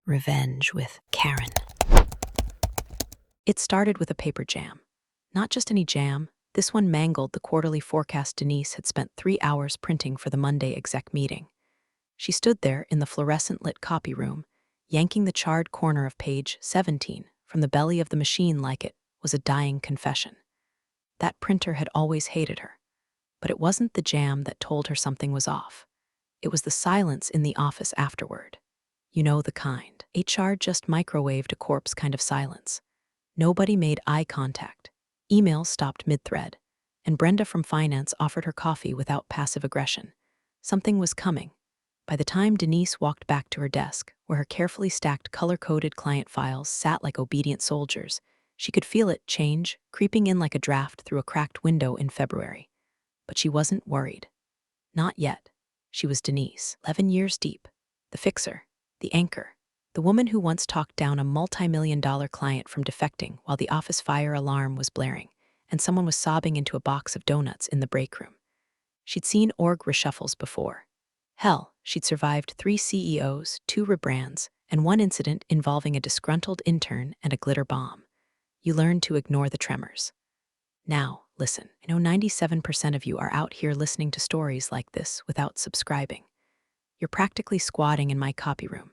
Revenge with Karen. It started with a paper jam. Not just any jam, this one mangled the quarterly forecast Denise had spent 3 hours printing for the Monday exec meeting. She stood there in the fluorescent-lit copy room, yanking the charred corner of page 17 from the belly of the machine like it was a dying confession. That printer had always hated her. But it wasn't the jam that told her something was off. It was the silence in the office afterward. You know the kind. HR just microwaved a corpse kind of silence. Nobody made eye contact. Emails stopped mid-thread, and Brenda from finance offered her coffee without passive aggression. Something was coming. By the time Denise walked back to her desk, where her carefully stacked color-coded client files sat like obedient soldiers, she could feel it change, creeping in like a draft through a cracked window in February. But she wasn't worried. Not yet. She was Denise, 11 years deep, the fixer, the anchor, the woman who once talked down a multi-million-dollar client from defecting while the office fire alarm was blaring and someone was sobbing into a box of donuts in the break room. She'd seen org reshuffles before. Hell, she'd survived 3 CEOs, 2 rebrands, and 1 incident involving a disgruntled intern and a glitter bomb. You learn to ignore the tremors. Now, listen, I know 97% of you are out here listening to stories like this without subscribing. You're practically squatting in my copy room.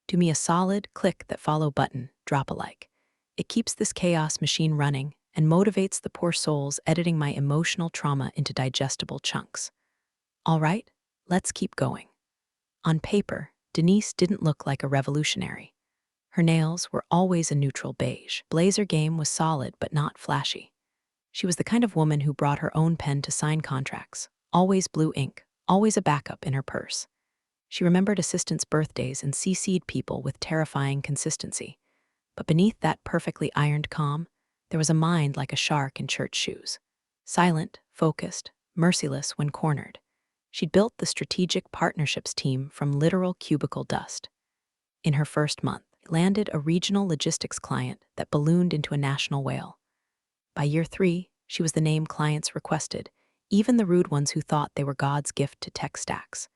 Do me a solid, click that follow button, drop a like. It keeps this chaos machine running and motivates the poor souls editing my emotional trauma into digestible chunks. All right, let's keep going. On paper, Denise didn't look like a revolutionary. Her nails were always a neutral beige. Blazer game was solid but not flashy. She was the kind of woman who brought her own pen to sign contracts, always blue ink, always a backup in her purse. She remembered assistants' birthdays and CC'd people with terrifying consistency. But beneath that perfectly ironed calm, there was a mind like a shark in church shoes. Silent, focused, merciless when cornered. She'd built the strategic partnerships team from literal cubicle dust. In her first month, landed a regional logistics client that ballooned into a national whale. By year 3, she was the name clients requested, even the rude ones who thought they were God's gift to tech stacks.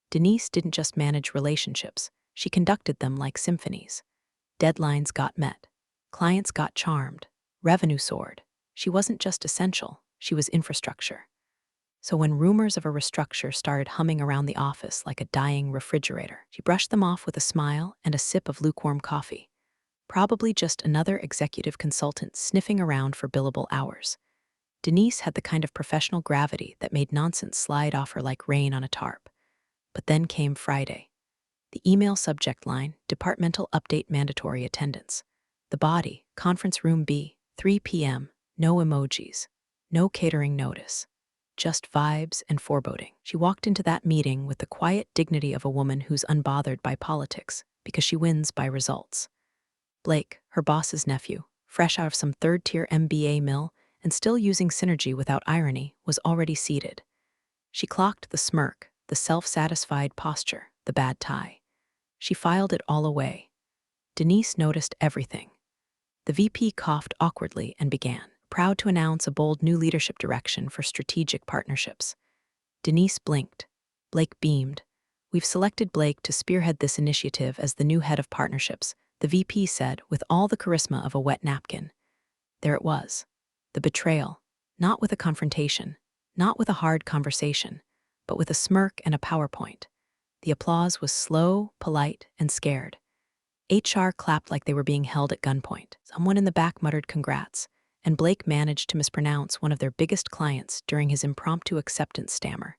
Denise didn't just manage relationships, she conducted them like symphonies. Deadlines got met. Clients got charmed. Revenue soared. She wasn't just essential, she was infrastructure. So when rumors of a restructure started humming around the office like a dying refrigerator, she brushed them off with a smile and a sip of lukewarm coffee. Probably just another executive consultant sniffing around for billable hours. Denise had the kind of professional gravity that made nonsense slide off her like rain on a tarp. But then came Friday. The email subject line, departmental update mandatory attendance. The body, conference room B, 3 p.m., no emojis, no catering notice. Just vibes and foreboding. She walked into that meeting with the quiet dignity of a woman who's unbothered by politics because she wins by results. Blake, her boss's nephew, fresh out of some third-tier MBA mill and still using synergy without irony, was already seated. She clocked the smirk, the self-satisfied posture, the bad tie. She filed it all away. Denise noticed everything. The VP coughed awkwardly and began, proud to announce a bold new leadership direction for strategic partnerships. Denise blinked. Blake beamed. "We've selected Blake to spearhead this initiative as the new head of partnerships," the VP said with all the charisma of a wet napkin. There it was. The betrayal. Not with a confrontation. Not with a hard conversation. But with a smirk and a PowerPoint. The applause was slow, polite, and scared. HR clapped like they were being held at gunpoint. Someone in the back muttered congrats, and Blake managed to mispronounce one of their biggest clients during his impromptu acceptance stammer.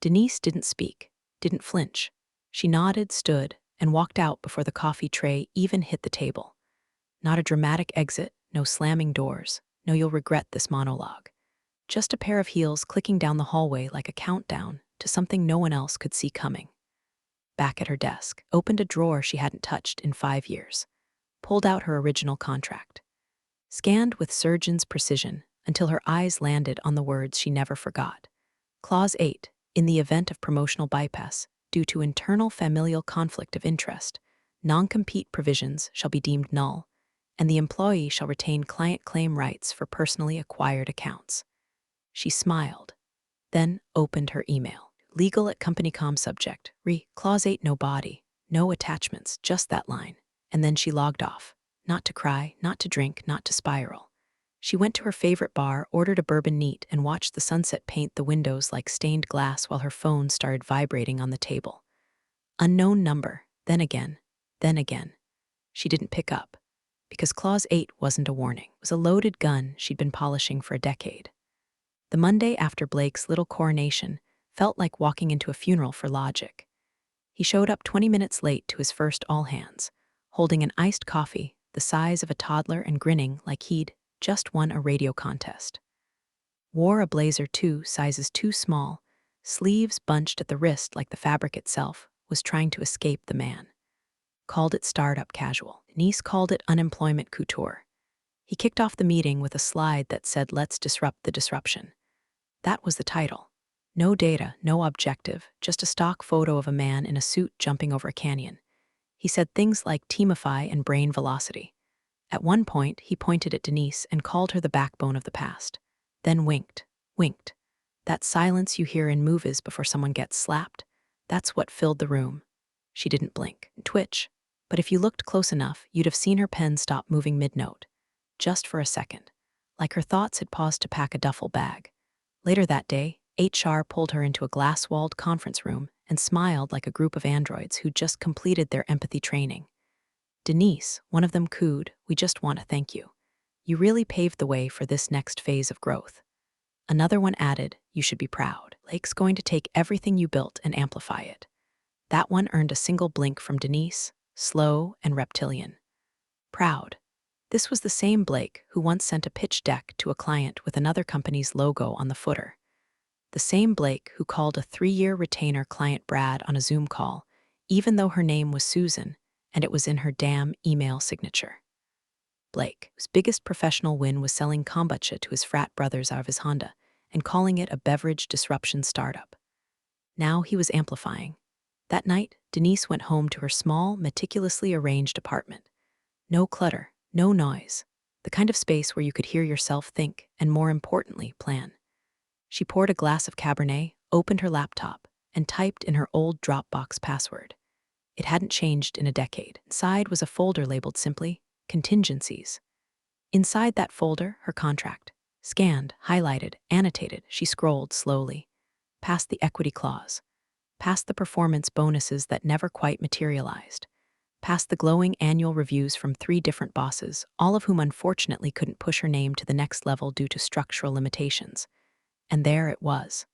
Denise didn't speak, didn't flinch. She nodded, stood, and walked out before the coffee tray even hit the table. Not a dramatic exit, no slamming doors, no "you'll regret this" monologue. Just a pair of heels clicking down the hallway like a countdown to something no one else could see coming. Back at her desk, opened a drawer she hadn't touched in 5 years, pulled out her original contract, scanned with surgeon's precision until her eyes landed on the words she never forgot. Clause 8, in the event of promotional bypass, due to internal familial conflict of interest, non-compete provisions shall be deemed null, and the employee shall retain client claim rights for personally acquired accounts. She smiled, then opened her email. Legal at company.com subject. Clause 8 no body. No attachments, just that line. And then she logged off. Not to cry, not to drink, not to spiral. She went to her favorite bar, ordered a bourbon neat, and watched the sunset paint the windows like stained glass while her phone started vibrating on the table. Unknown number, then again, then again. She didn't pick up. Because Clause 8 wasn't a warning. It was a loaded gun she'd been polishing for a decade. The Monday after Blake's little coronation felt like walking into a funeral for logic. He showed up 20 minutes late to his first all-hands, holding an iced coffee the size of a toddler and grinning like he'd just won a radio contest. Wore a blazer 2 sizes too small, sleeves bunched at the wrist like the fabric itself was trying to escape the man. Called it startup casual. Denise called it unemployment couture. He kicked off the meeting with a slide that said, "Let's disrupt the disruption." That was the title. No data, no objective, just a stock photo of a man in a suit jumping over a canyon. He said things like teamify and brain velocity. At one point, he pointed at Denise and called her the backbone of the past. Then winked. That silence you hear in movies before someone gets slapped, that's what filled the room. She didn't blink, twitch. But if you looked close enough, you'd have seen her pen stop moving mid-note. Just for a second. Like her thoughts had paused to pack a duffel bag. Later that day, HR pulled her into a glass-walled conference room and smiled like a group of androids who'd just completed their empathy training. "Denise," one of them cooed, "we just want to thank you. You really paved the way for this next phase of growth." Another one added, "You should be proud. Blake's going to take everything you built and amplify it." That one earned a single blink from Denise, slow and reptilian. Proud. This was the same Blake who once sent a pitch deck to a client with another company's logo on the footer. The same Blake who called a 3-year retainer client Brad on a Zoom call, even though her name was Susan, and it was in her damn email signature. Blake, whose biggest professional win was selling kombucha to his frat brothers out of his Honda and calling it a beverage disruption startup. Now he was amplifying. That night, Denise went home to her small, meticulously arranged apartment. No clutter, no noise. The kind of space where you could hear yourself think and, more importantly, plan. She poured a glass of Cabernet, opened her laptop, and typed in her old Dropbox password. It hadn't changed in a decade. Inside was a folder labeled simply, "Contingencies." Inside that folder, her contract. Scanned, highlighted, annotated, she scrolled slowly. Past the equity clause. Past the performance bonuses that never quite materialized. Past the glowing annual reviews from 3 different bosses, all of whom unfortunately couldn't push her name to the next level due to structural limitations. And there it was.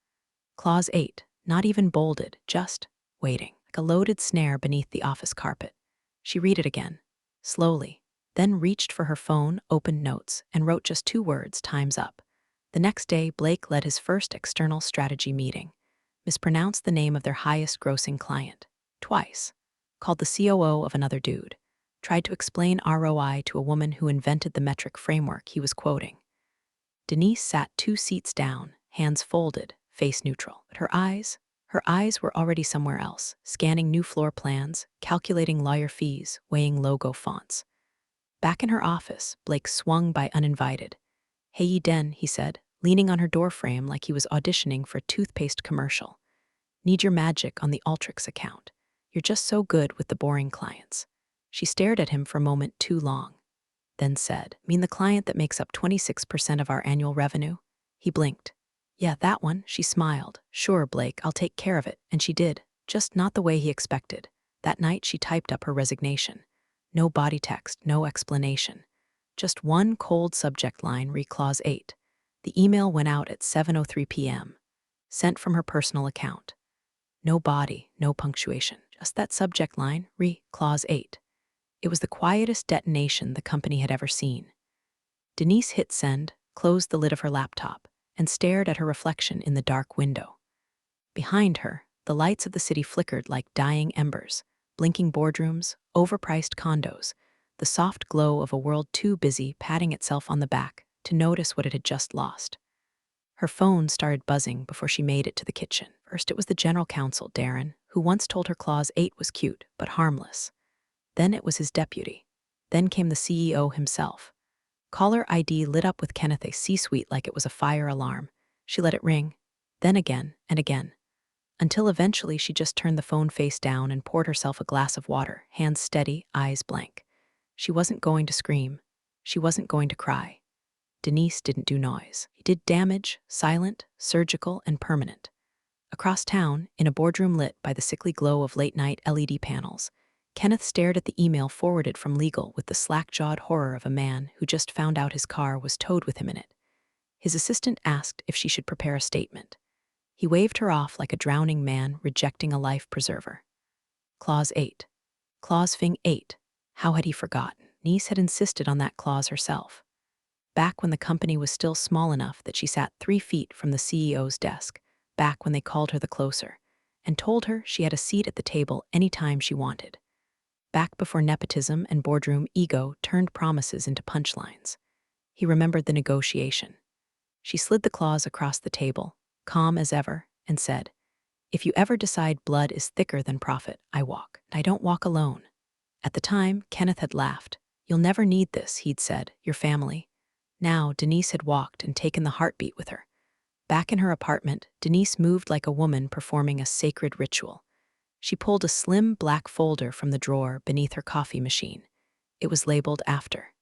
Clause 8, not even bolded, just waiting, like a loaded snare beneath the office carpet. She read it again, slowly, then reached for her phone, opened notes, and wrote just 2 words, "Time's up." The next day, Blake led his first external strategy meeting. Mispronounced the name of their highest-grossing client. Twice. Called the COO of another dude. Tried to explain ROI to a woman who invented the metric framework he was quoting. Denise sat 2 seats down, hands folded, face neutral. But her eyes were already somewhere else, scanning new floor plans, calculating lawyer fees, weighing logo fonts. Back in her office, Blake swung by uninvited. "Hey, Den," he said, leaning on her doorframe like he was auditioning for a toothpaste commercial. "Need your magic on the Alteryx account. You're just so good with the boring clients." She stared at him for a moment too long, then said, "Mean the client that makes up 26% of our annual revenue?" He blinked. "Yeah, that one," she smiled. "Sure, Blake, I'll take care of it." And she did, just not the way he expected. That night she typed up her resignation. No body text, no explanation. Just one cold subject line, re Clause 8. The email went out at 7:03 p.m. Sent from her personal account. No body, no punctuation. Just that subject line, re Clause 8. It was the quietest detonation the company had ever seen. Denise hit send, closed the lid of her laptop, and stared at her reflection in the dark window. Behind her, the lights of the city flickered like dying embers, blinking boardrooms, overpriced condos, the soft glow of a world too busy patting itself on the back to notice what it had just lost. Her phone started buzzing before she made it to the kitchen. First it was the general counsel, Darren, who once told her Clause 8 was cute, but harmless. Then it was his deputy. Then came the CEO himself. Caller ID lit up with Kenneth A. C-suite like it was a fire alarm. She let it ring, then again and again. until eventually she just turned the phone face down and poured herself a glass of water, hands steady, eyes blank. She wasn't going to scream. She wasn't going to cry. Denise didn't do noise. He did damage, silent, surgical, and permanent. Across town, in a boardroom lit by the sickly glow of late-night LED panels, Kenneth stared at the email forwarded from legal with the slack-jawed horror of a man who just found out his car was towed with him in it. His assistant asked if she should prepare a statement. He waved her off like a drowning man rejecting a life preserver. Clause 8. Clause Fing 8. How had he forgotten? Denise had insisted on that clause herself. Back when the company was still small enough that she sat 3 feet from the CEO's desk, back when they called her the closer, and told her she had a seat at the table any time she wanted. Back before nepotism and boardroom ego turned promises into punchlines. He remembered the negotiation. She slid the clause across the table, calm as ever, and said, "If you ever decide blood is thicker than profit, I walk. I don't walk alone." At the time, Kenneth had laughed. "You'll never need this," he'd said, "your family." Now, Denise had walked and taken the heartbeat with her. Back in her apartment, Denise moved like a woman performing a sacred ritual. She pulled a slim black folder from the drawer beneath her coffee machine. It was labeled after.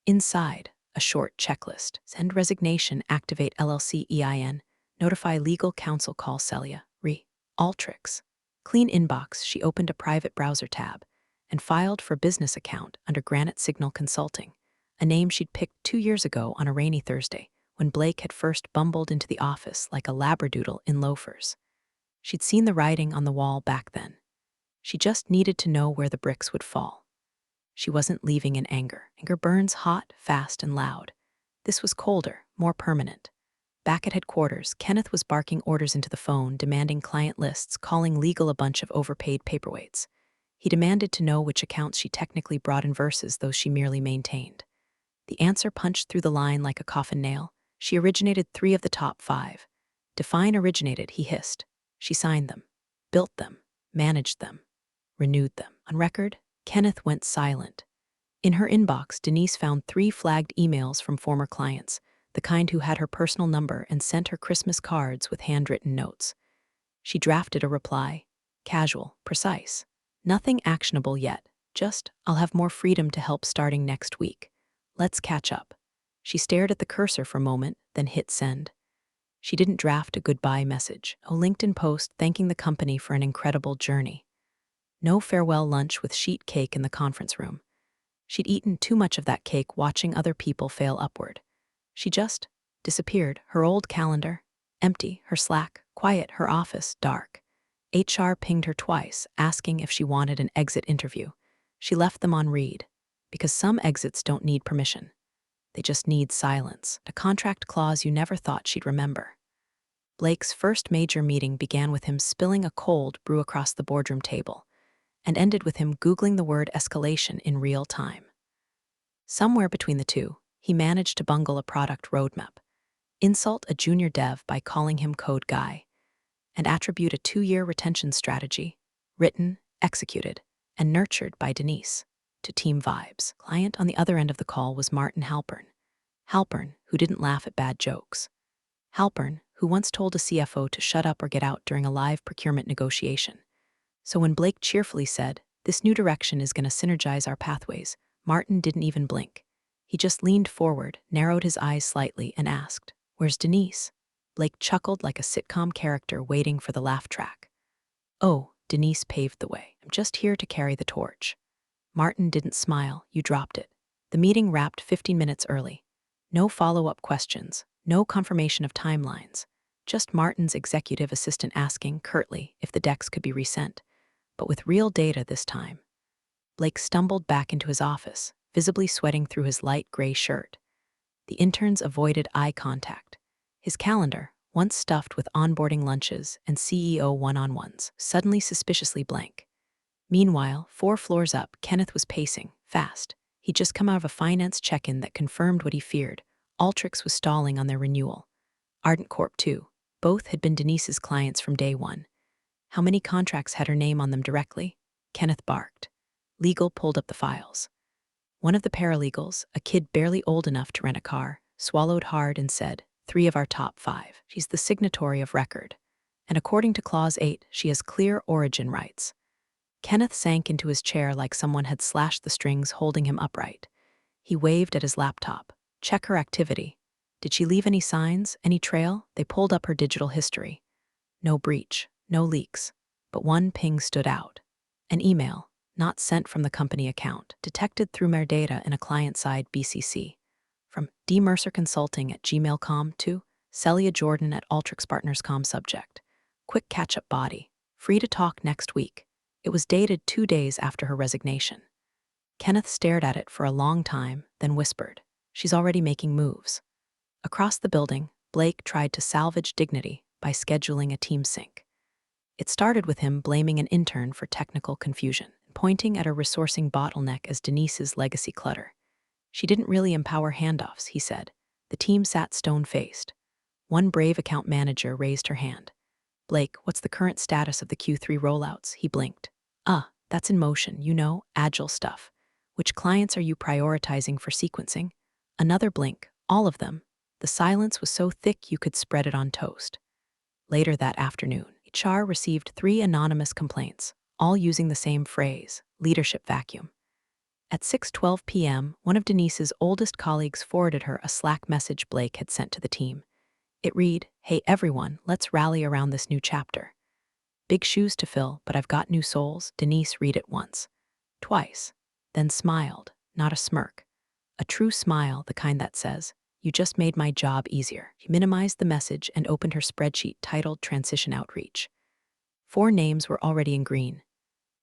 Inside, a short checklist. Send resignation, activate LLC EIN, notify legal counsel, call Celia, Altrix. Clean inbox, she opened a private browser tab and filed for business account under Granite Signal Consulting, a name she'd picked 2 years ago on a rainy Thursday when Blake had first bumbled into the office like a labradoodle in loafers. She'd seen the writing on the wall back then. She just needed to know where the bricks would fall. She wasn't leaving in anger. Anger burns hot, fast, and loud. This was colder, more permanent. Back at headquarters, Kenneth was barking orders into the phone, demanding client lists, calling legal a bunch of overpaid paperweights. He demanded to know which accounts she technically brought in versus those she merely maintained. The answer punched through the line like a coffin nail. She originated 3 of the top 5. Define originated, he hissed. She signed them, built them, managed them, renewed them. On record, Kenneth went silent. In her inbox, Denise found 3 flagged emails from former clients, the kind who had her personal number and sent her Christmas cards with handwritten notes. She drafted a reply, casual, precise. Nothing actionable yet, just, "I'll have more freedom to help starting next week. Let's catch up." She stared at the cursor for a moment, then hit send. She didn't draft a goodbye message, a LinkedIn post thanking the company for an incredible journey. No farewell lunch with sheet cake in the conference room. She'd eaten too much of that cake watching other people fail upward. She just disappeared, her old calendar, empty, her Slack, quiet, her office, dark. HR pinged her twice, asking if she wanted an exit interview. She left them on read, because some exits don't need permission. They just need silence, a contract clause you never thought she'd remember. Blake's first major meeting began with him spilling a cold brew across the boardroom table, and ended with him Googling the word escalation in real time. Somewhere between the two, he managed to bungle a product roadmap, insult a junior dev by calling him Code Guy, and attribute a 2-year retention strategy, written, executed, and nurtured by Denise, to team vibes. Client on the other end of the call was Martin Halpern. Halpern, who didn't laugh at bad jokes. Halpern, who once told a CFO to shut up or get out during a live procurement negotiation. So when Blake cheerfully said, "This new direction is going to synergize our pathways," Martin didn't even blink. He just leaned forward, narrowed his eyes slightly, and asked, "Where's Denise?" Blake chuckled like a sitcom character waiting for the laugh track. "Oh," Denise paved the way. "I'm just here to carry the torch." Martin didn't smile. "You dropped it." The meeting wrapped 15 minutes early. No follow-up questions, no confirmation of timelines, just Martin's executive assistant asking, curtly, if the decks could be resent, but with real data this time. Blake stumbled back into his office, visibly sweating through his light gray shirt. The interns avoided eye contact. His calendar, once stuffed with onboarding lunches and CEO one-on-ones, suddenly suspiciously blank. Meanwhile, 4 floors up, Kenneth was pacing, fast. He'd just come out of a finance check-in that confirmed what he feared. Altrix was stalling on their renewal. Ardent Corp, too. Both had been Denise's clients from day one. How many contracts had her name on them directly? Kenneth barked. Legal pulled up the files. One of the paralegals, a kid barely old enough to rent a car, swallowed hard and said, 3 of our top 5. She's the signatory of record. And according to Clause 8, she has clear origin rights. Kenneth sank into his chair like someone had slashed the strings holding him upright. He waved at his laptop. Check her activity. Did she leave any signs, any trail? They pulled up her digital history. No breach, no leaks. But one ping stood out. An email, not sent from the company account, detected through metadata in a client-side BCC. From D. Mercer Consulting at gmail.com to Celia Jordan at AltrixPartners.com subject. Quick catch-up body. Free to talk next week. It was dated 2 days after her resignation. Kenneth stared at it for a long time, then whispered, "She's already making moves." Across the building, Blake tried to salvage dignity by scheduling a team sync. It started with him blaming an intern for technical confusion, pointing at her resourcing bottleneck as Denise's legacy clutter. She didn't really empower handoffs, he said. The team sat stone-faced. One brave account manager raised her hand. "Blake, what's the current status of the Q3 rollouts?" He blinked. That's in motion, agile stuff. Which clients are you prioritizing for sequencing?" Another blink. All of them. The silence was so thick you could spread it on toast. Later that afternoon, HR received 3 anonymous complaints, all using the same phrase, leadership vacuum. At 6:12 p.m., one of Denise's oldest colleagues forwarded her a Slack message Blake had sent to the team. It read, "Hey everyone, let's rally around this new chapter. Big shoes to fill, but I've got new souls." Denise read it once, twice, then smiled, not a smirk. A true smile, the kind that says, "You just made my job easier." She minimized the message and opened her spreadsheet titled Transition Outreach. 4 names were already in green.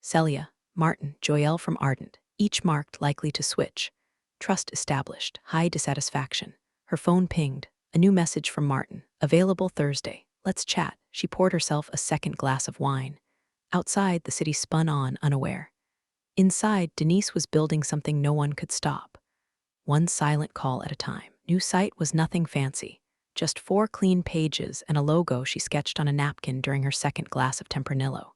Celia, Martin, Joelle from Ardent, each marked likely to switch. Trust established, high dissatisfaction. Her phone pinged. A new message from Martin. "Available Thursday. Let's chat." She poured herself a second glass of wine. Outside, the city spun on, unaware. Inside, Denise was building something no one could stop. One silent call at a time. New site was nothing fancy. Just 4 clean pages and a logo she sketched on a napkin during her second glass of Tempranillo.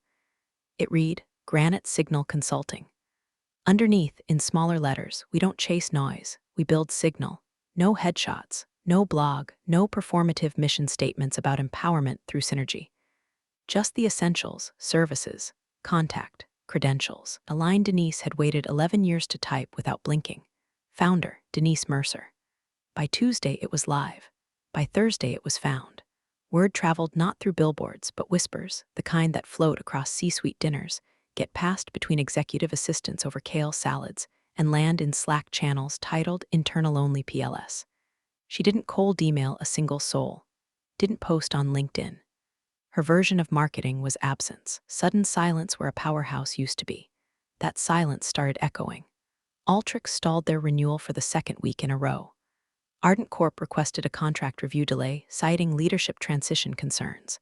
It read, Granite Signal Consulting. Underneath, in smaller letters, "We don't chase noise, we build signal." No headshots, no blog, no performative mission statements about empowerment through synergy. Just the essentials, services, contact, credentials. A line Denise had waited 11 years to type without blinking. Founder, Denise Mercer. By Tuesday, it was live. By Thursday, it was found. Word traveled not through billboards, but whispers, the kind that float across C-suite dinners, get passed between executive assistants over kale salads, and land in Slack channels titled Internal-Only PLS. She didn't cold email a single soul. Didn't post on LinkedIn. Her version of marketing was absence, sudden silence where a powerhouse used to be. That silence started echoing. Altrix stalled their renewal for the 2nd week in a row. Ardent Corp requested a contract review delay, citing leadership transition concerns.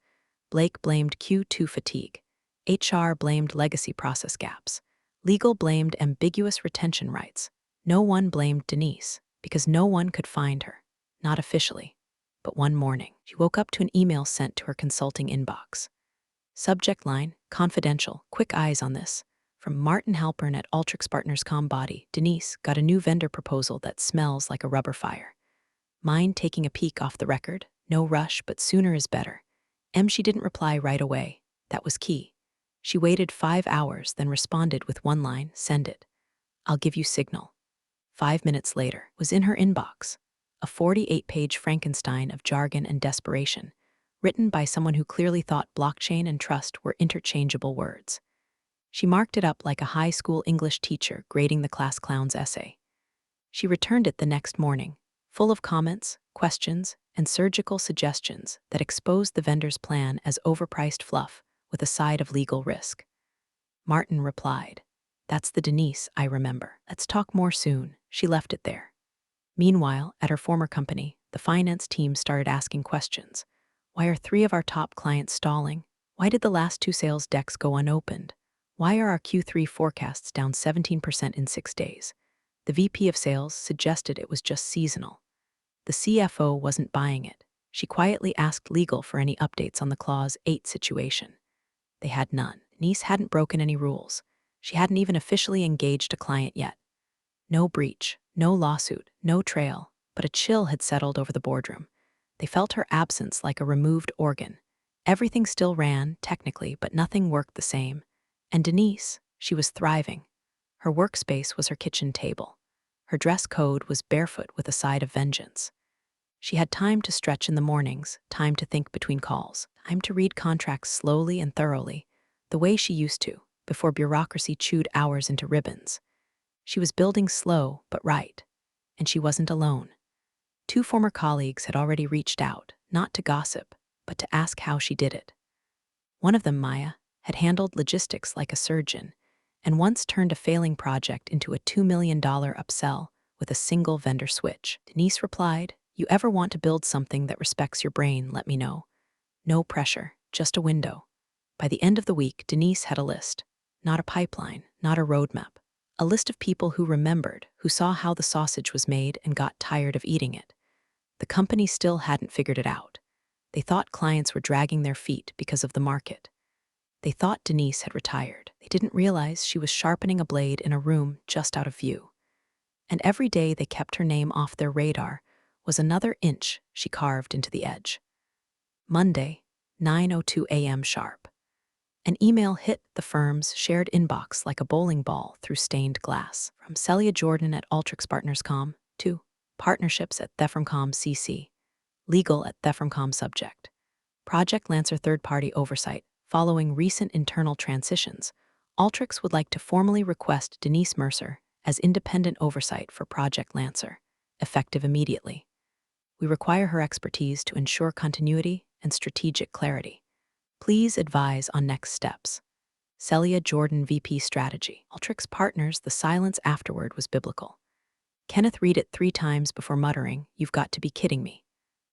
Blake blamed Q2 fatigue. HR blamed legacy process gaps. Legal blamed ambiguous retention rights. No one blamed Denise, because no one could find her. Not officially. But one morning, she woke up to an email sent to her consulting inbox. Subject line, confidential, quick eyes on this. From Martin Halpern at AltrixPartners.com body, Denise got a new vendor proposal that smells like a rubber fire. Mind taking a peek off the record? No rush, but sooner is better. She didn't reply right away. That was key. She waited 5 hours, then responded with one line, "Send it. I'll give you signal." 5 minutes later, was in her inbox. A 48-page Frankenstein of jargon and desperation, written by someone who clearly thought blockchain and trust were interchangeable words. She marked it up like a high school English teacher grading the class clown's essay. She returned it the next morning, full of comments, questions, and surgical suggestions that exposed the vendor's plan as overpriced fluff with a side of legal risk. Martin replied, "That's the Denise I remember. Let's talk more soon." She left it there. Meanwhile, at her former company, the finance team started asking questions. Why are 3 of our top clients stalling? Why did the last 2 sales decks go unopened? Why are our Q3 forecasts down 17% in 6 days? The VP of sales suggested it was just seasonal. The CFO wasn't buying it. She quietly asked legal for any updates on the Clause 8 situation. They had none. Denise hadn't broken any rules. She hadn't even officially engaged a client yet. No breach, no lawsuit, no trail, but a chill had settled over the boardroom. They felt her absence like a removed organ. Everything still ran, technically, but nothing worked the same. And Denise, she was thriving. Her workspace was her kitchen table. Her dress code was barefoot with a side of vengeance. She had time to stretch in the mornings, time to think between calls, time to read contracts slowly and thoroughly, the way she used to, before bureaucracy chewed hours into ribbons. She was building slow but right, and she wasn't alone. 2 former colleagues had already reached out, not to gossip, but to ask how she did it. One of them, Maya, had handled logistics like a surgeon, and once turned a failing project into a $2 million upsell with a single vendor switch. Denise replied, "You ever want to build something that respects your brain, let me know. No pressure, just a window." By the end of the week, Denise had a list. Not a pipeline, not a roadmap. A list of people who remembered, who saw how the sausage was made and got tired of eating it. The company still hadn't figured it out. They thought clients were dragging their feet because of the market. They thought Denise had retired. They didn't realize she was sharpening a blade in a room just out of view. And every day they kept her name off their radar was another inch she carved into the edge. Monday, 9:02 a.m. sharp. An email hit the firm's shared inbox like a bowling ball through stained glass. From Celia Jordan at Ultrix Partners.com to Partnerships at Theframcom CC, Legal at Theframcom Subject. Project Lancer third-party oversight. Following recent internal transitions, Ultrix would like to formally request Denise Mercer as independent oversight for Project Lancer, effective immediately. We require her expertise to ensure continuity and strategic clarity. Please advise on next steps. Celia Jordan, VP Strategy. Ultrix Partners, the silence afterward was biblical. Kenneth read it 3 times before muttering, "You've got to be kidding me."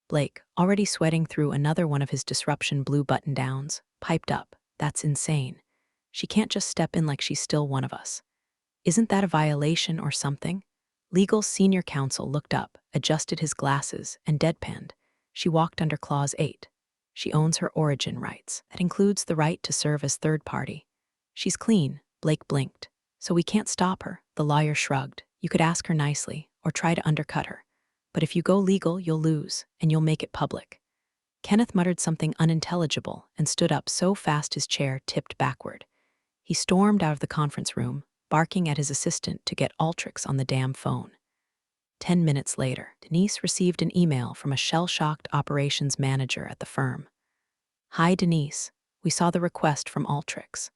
Blake, already sweating through another one of his disruption blue button-downs, piped up, "That's insane. She can't just step in like she's still one of us. Isn't that a violation or something?" Legal's senior counsel looked up, adjusted his glasses, and deadpanned. "She walked under Clause 8. She owns her origin rights. That includes the right to serve as third party. She's clean," Blake blinked. "So we can't stop her," the lawyer shrugged. "You could ask her nicely, or try to undercut her. But if you go legal, you'll lose, and you'll make it public." Kenneth muttered something unintelligible and stood up so fast his chair tipped backward. He stormed out of the conference room, barking at his assistant to get Ultrix on the damn phone. 10 minutes later, Denise received an email from a shell-shocked operations manager at the firm. "Hi, Denise. We saw the request from Ultrix.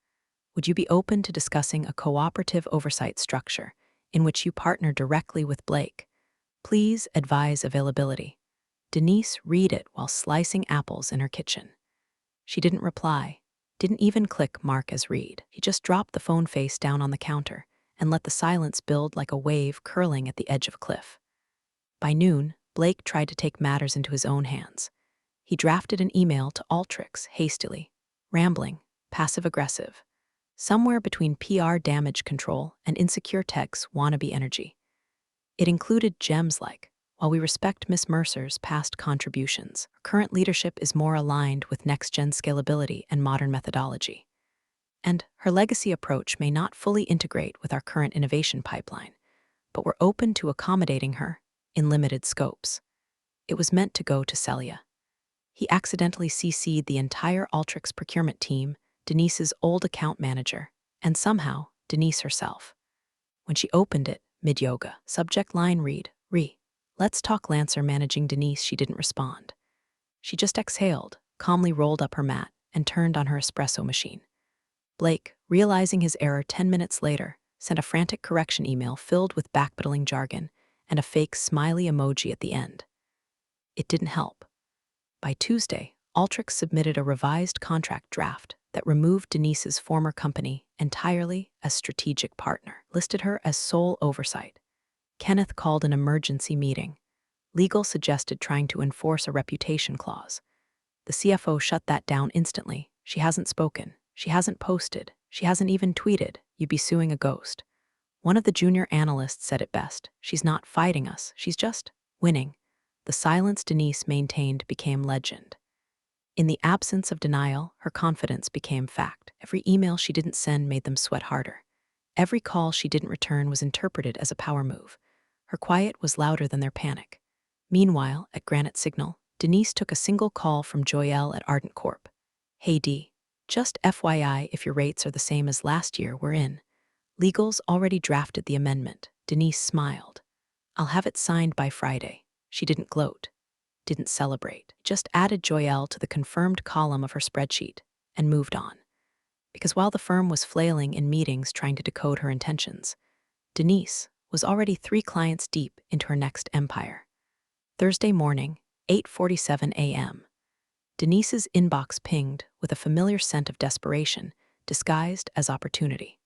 Would you be open to discussing a cooperative oversight structure in which you partner directly with Blake? Please advise availability." Denise read it while slicing apples in her kitchen. She didn't reply, didn't even click mark as read. He just dropped the phone face down on the counter and let the silence build like a wave curling at the edge of a cliff. By noon, Blake tried to take matters into his own hands. He drafted an email to Ultrix hastily, rambling, passive-aggressive, somewhere between PR damage control and insecure tech's wannabe energy. It included gems like, "While we respect Miss Mercer's past contributions, current leadership is more aligned with next-gen scalability and modern methodology. And her legacy approach may not fully integrate with our current innovation pipeline, but we're open to accommodating her in limited scopes." It was meant to go to Celia. He accidentally CC'd the entire Ultrix procurement team, Denise's old account manager, and somehow Denise herself. When she opened it, mid-yoga, subject line read, "Let's talk Lancer." Managing Denise, she didn't respond. She just exhaled, calmly rolled up her mat, and turned on her espresso machine. Blake, realizing his error 10 minutes later, sent a frantic correction email filled with backpedaling jargon and a fake smiley emoji at the end. It didn't help. By Tuesday, Ultrix submitted a revised contract draft that removed Denise's former company entirely as strategic partner, listed her as sole oversight. Kenneth called an emergency meeting. Legal suggested trying to enforce a reputation clause. The CFO shut that down instantly. "She hasn't spoken. She hasn't posted. She hasn't even tweeted. You'd be suing a ghost." One of the junior analysts said it best, "She's not fighting us. She's just winning." The silence Denise maintained became legend. In the absence of denial, her confidence became fact. Every email she didn't send made them sweat harder. Every call she didn't return was interpreted as a power move. Her quiet was louder than their panic. Meanwhile, at Granite Signal, Denise took a single call from Joyelle at Ardent Corp. Hey D, just FYI, if your rates are the same as last year, we're in. Legal's already drafted the amendment. Denise smiled. I'll have it signed by Friday. She didn't gloat, didn't celebrate, just added Joyelle to the confirmed column of her spreadsheet and moved on. Because while the firm was flailing in meetings trying to decode her intentions, Denise was already 3 clients deep into her next empire. Thursday morning, 8:47 a.m. Denise's inbox pinged with a familiar scent of desperation disguised as opportunity.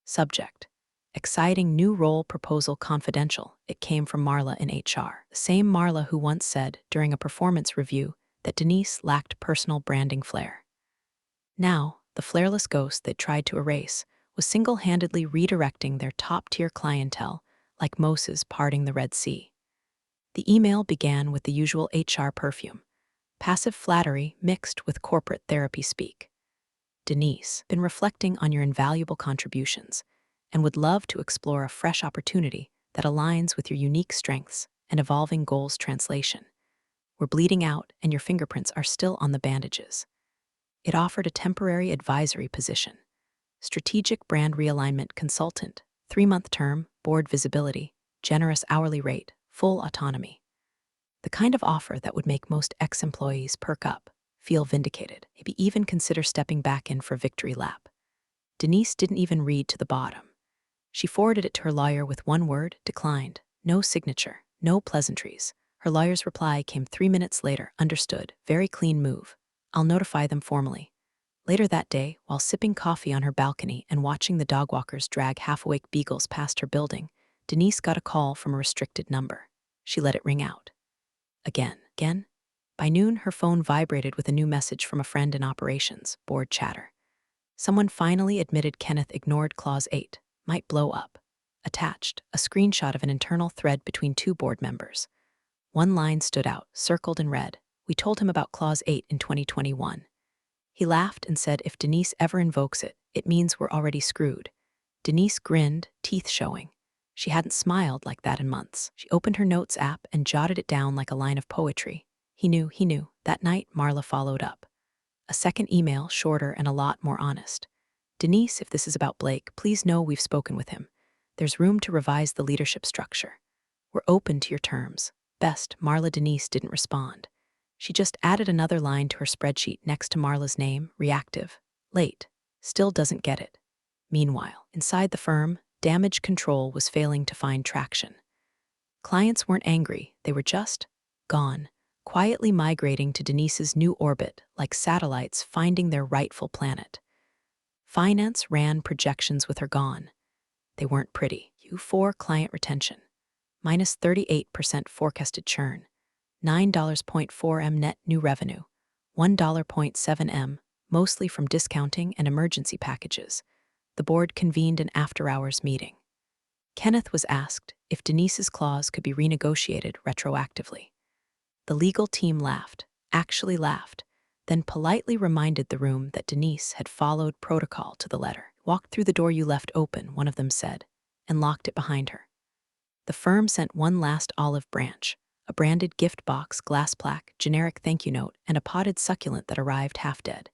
Subject: exciting new role proposal confidential. It came from Marla in HR. The same Marla who once said during a performance review that Denise lacked personal branding flair. Now, the flairless ghost they'd tried to erase was single-handedly redirecting their top-tier clientele like Moses parting the Red Sea. The email began with the usual HR perfume, passive flattery mixed with corporate therapy speak. Denise, been reflecting on your invaluable contributions and would love to explore a fresh opportunity that aligns with your unique strengths and evolving goals translation. We're bleeding out and your fingerprints are still on the bandages. It offered a temporary advisory position, strategic brand realignment consultant, 3-month term, board visibility, generous hourly rate, full autonomy. The kind of offer that would make most ex-employees perk up, feel vindicated, maybe even consider stepping back in for a victory lap. Denise didn't even read to the bottom. She forwarded it to her lawyer with one word: declined. No signature, no pleasantries. Her lawyer's reply came 3 minutes later: understood, very clean move. I'll notify them formally. Later that day, while sipping coffee on her balcony and watching the dog walkers drag half-awake beagles past her building, Denise got a call from a restricted number. She let it ring out. Again. By noon, her phone vibrated with a new message from a friend in operations, board chatter. Someone finally admitted Kenneth ignored Clause 8, might blow up. Attached, a screenshot of an internal thread between 2 board members. One line stood out, circled in red. We told him about Clause 8 in 2021. He laughed and said if Denise ever invokes it, it means we're already screwed. Denise grinned, teeth showing. She hadn't smiled like that in months. She opened her notes app and jotted it down like a line of poetry. He knew. That night, Marla followed up. A second email, shorter and a lot more honest. Denise, if this is about Blake, please know we've spoken with him. There's room to revise the leadership structure. We're open to your terms. Best, Marla. Denise didn't respond. She just added another line to her spreadsheet next to Marla's name, reactive. Late. Still doesn't get it. Meanwhile, inside the firm, damage control was failing to find traction. Clients weren't angry, they were just gone, quietly migrating to Denise's new orbit like satellites finding their rightful planet. Finance ran projections with her gone. They weren't pretty. Q4 client retention, minus 38% forecasted churn, $9.4 m net new revenue, $1.7 m, mostly from discounting and emergency packages. The board convened an after-hours meeting. Kenneth was asked if Denise's clause could be renegotiated retroactively. The legal team laughed, actually laughed, then politely reminded the room that Denise had followed protocol to the letter. Walked through the door you left open, one of them said, and locked it behind her. The firm sent one last olive branch, a branded gift box, glass plaque, generic thank you note, and a potted succulent that arrived half dead.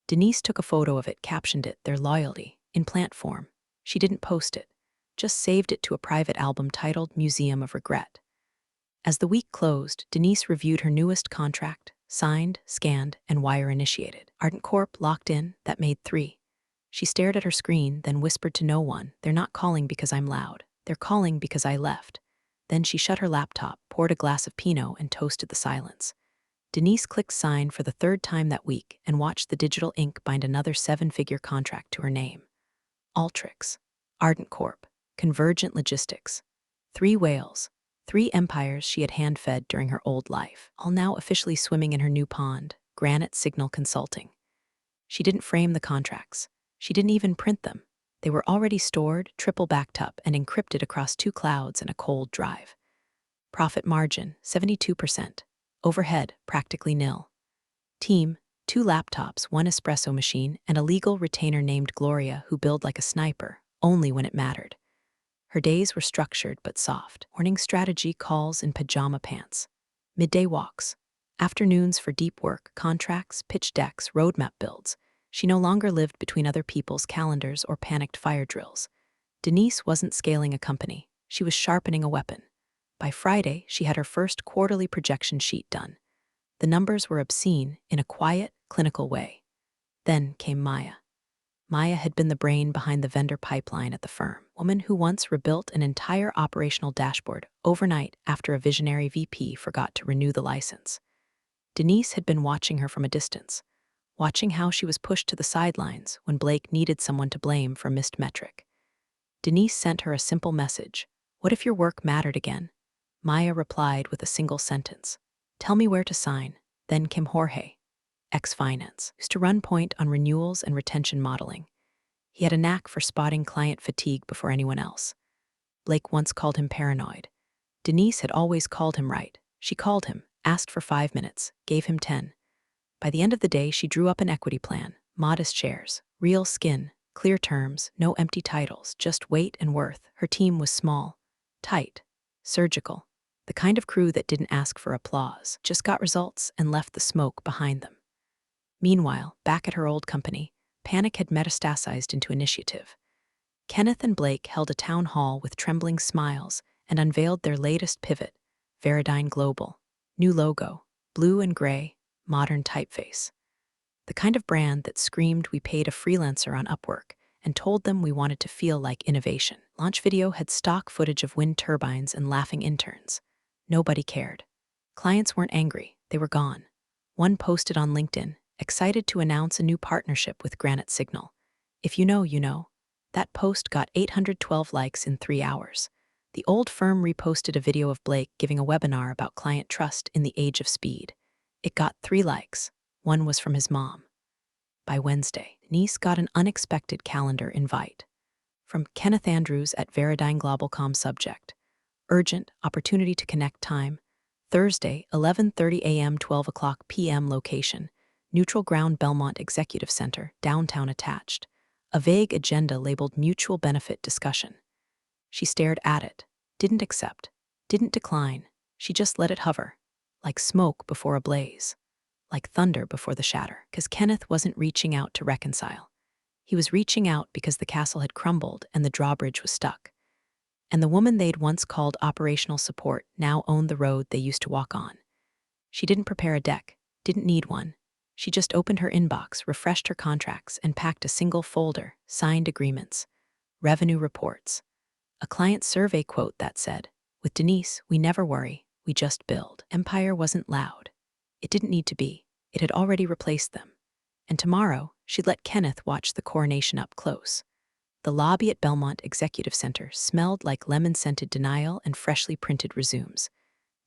Denise took a photo of it, captioned it, their loyalty, in plant form. She didn't post it, just saved it to a private album titled Museum of Regret. As the week closed, Denise reviewed her newest contract, signed, scanned, and wire initiated. Ardent Corp locked in, that made 3. She stared at her screen, then whispered to no one, they're not calling because I'm loud. They're calling because I left. Then she shut her laptop, poured a glass of Pinot, and toasted the silence. Denise clicked sign for the 3rd time that week and watched the digital ink bind another 7-figure contract to her name. Altrix, Ardent Corp, Convergent Logistics. 3 whales, 3 empires she had hand-fed during her old life, all now officially swimming in her new pond, Granite Signal Consulting. She didn't frame the contracts. She didn't even print them. They were already stored, triple backed up, and encrypted across 2 clouds and a cold drive. Profit margin, 72%. Overhead, practically nil. Team, 2 laptops, 1 espresso machine, and a legal retainer named Gloria who billed like a sniper, only when it mattered. Her days were structured but soft. Morning strategy calls in pajama pants. Midday walks. Afternoons for deep work, contracts, pitch decks, roadmap builds. She no longer lived between other people's calendars or panicked fire drills. Denise wasn't scaling a company. She was sharpening a weapon. By Friday, she had her first quarterly projection sheet done. The numbers were obscene in a quiet, clinical way. Then came Maya. Maya had been the brain behind the vendor pipeline at the firm, a woman who once rebuilt an entire operational dashboard overnight after a visionary VP forgot to renew the license. Denise had been watching her from a distance, watching how she was pushed to the sidelines when Blake needed someone to blame for a missed metric. Denise sent her a simple message. "What if your work mattered again?" Maya replied with a single sentence. "Tell me where to sign." Then came Jorge, ex-finance, used to run point on renewals and retention modeling. He had a knack for spotting client fatigue before anyone else. Blake once called him paranoid. Denise had always called him right. She called him, asked for 5 minutes, gave him 10. By the end of the day, she drew up an equity plan, modest shares, real skin, clear terms, no empty titles, just weight and worth. Her team was small, tight, surgical, the kind of crew that didn't ask for applause, just got results and left the smoke behind them. Meanwhile, back at her old company, panic had metastasized into initiative. Kenneth and Blake held a town hall with trembling smiles and unveiled their latest pivot, Veradign Global. New logo, blue and gray, modern typeface. The kind of brand that screamed we paid a freelancer on Upwork and told them we wanted to feel like innovation. Launch video had stock footage of wind turbines and laughing interns. Nobody cared. Clients weren't angry, they were gone. One posted on LinkedIn, excited to announce a new partnership with Granite Signal. If you know, you know. That post got 812 likes in 3 hours. The old firm reposted a video of Blake giving a webinar about client trust in the age of speed. It got 3 likes. One was from his mom. By Wednesday, Denise got an unexpected calendar invite. From Kenneth Andrews at Veradign Globalcom subject. Urgent, opportunity to connect time. Thursday, 11:30 a.m., 12 o'clock p.m. location. Neutral Ground Belmont Executive Center, downtown attached. A vague agenda labeled mutual benefit discussion. She stared at it, didn't accept, didn't decline. She just let it hover, like smoke before a blaze, like thunder before the shatter. Because Kenneth wasn't reaching out to reconcile. He was reaching out because the castle had crumbled and the drawbridge was stuck. And the woman they'd once called operational support now owned the road they used to walk on. She didn't prepare a deck, didn't need one. She just opened her inbox, refreshed her contracts, and packed a single folder, signed agreements, revenue reports, a client survey quote that said, "With Denise, we never worry, we just build." Empire wasn't loud. It didn't need to be. It had already replaced them. And tomorrow, she'd let Kenneth watch the coronation up close. The lobby at Belmont Executive Center smelled like lemon-scented denial and freshly printed resumes.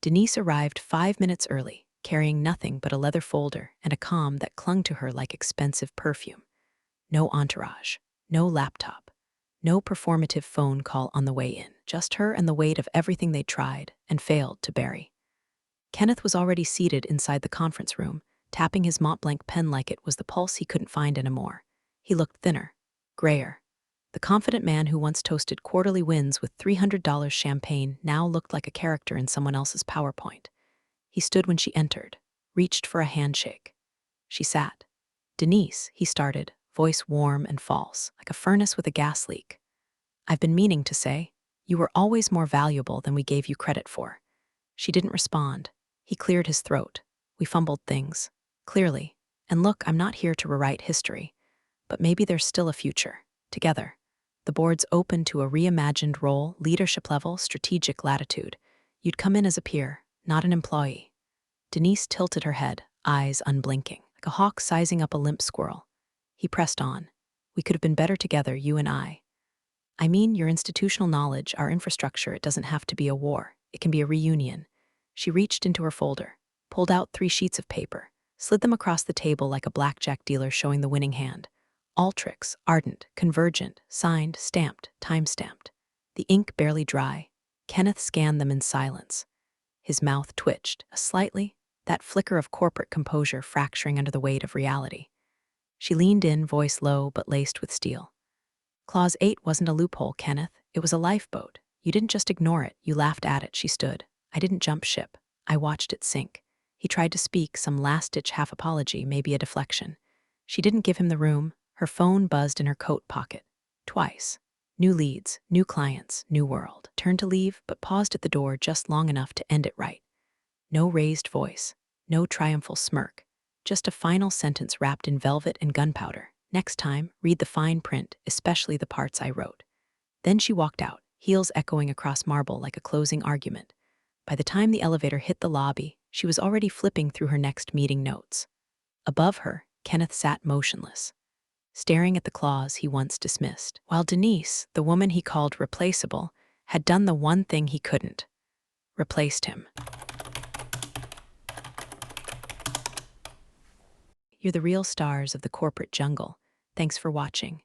Denise arrived 5 minutes early, carrying nothing but a leather folder and a comm that clung to her like expensive perfume. No entourage, no laptop, no performative phone call on the way in, just her and the weight of everything they'd tried and failed to bury. Kenneth was already seated inside the conference room, tapping his Montblanc pen like it was the pulse he couldn't find anymore. He looked thinner, grayer. The confident man who once toasted quarterly wins with $300 champagne now looked like a character in someone else's PowerPoint. He stood when she entered, reached for a handshake. She sat. "Denise," he started, voice warm and false, like a furnace with a gas leak. "I've been meaning to say, you were always more valuable than we gave you credit for." She didn't respond. He cleared his throat. "We fumbled things. Clearly. And look, I'm not here to rewrite history. But maybe there's still a future. Together. The board's open to a reimagined role, leadership level, strategic latitude. You'd come in as a peer, not an employee." Denise tilted her head, eyes unblinking, like a hawk sizing up a limp squirrel. He pressed on. "We could have been better together, you and I. I mean, your institutional knowledge, our infrastructure, it doesn't have to be a war. It can be a reunion." She reached into her folder, pulled out 3 sheets of paper, slid them across the table like a blackjack dealer showing the winning hand. Altrix, ardent, convergent, signed, stamped, time-stamped. The ink barely dry. Kenneth scanned them in silence. His mouth twitched, that flicker of corporate composure fracturing under the weight of reality. She leaned in, voice low but laced with steel. "Clause 8 wasn't a loophole, Kenneth. It was a lifeboat. You didn't just ignore it, you laughed at it." She stood. "I didn't jump ship. I watched it sink." He tried to speak, some last-ditch half-apology, maybe a deflection. She didn't give him the room. Her phone buzzed in her coat pocket. Twice. New leads, new clients, new world. Turned to leave, but paused at the door just long enough to end it right. No raised voice. No triumphal smirk. Just a final sentence wrapped in velvet and gunpowder. Next time, read the fine print, especially the parts I wrote. Then she walked out, heels echoing across marble like a closing argument. By the time the elevator hit the lobby, she was already flipping through her next meeting notes. Above her, Kenneth sat motionless, staring at the clause he once dismissed, while Denise, the woman he called replaceable, had done the one thing he couldn't: replaced him. You're the real stars of the corporate jungle. Thanks for watching.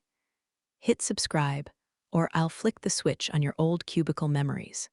Hit subscribe, or I'll flick the switch on your old cubicle memories.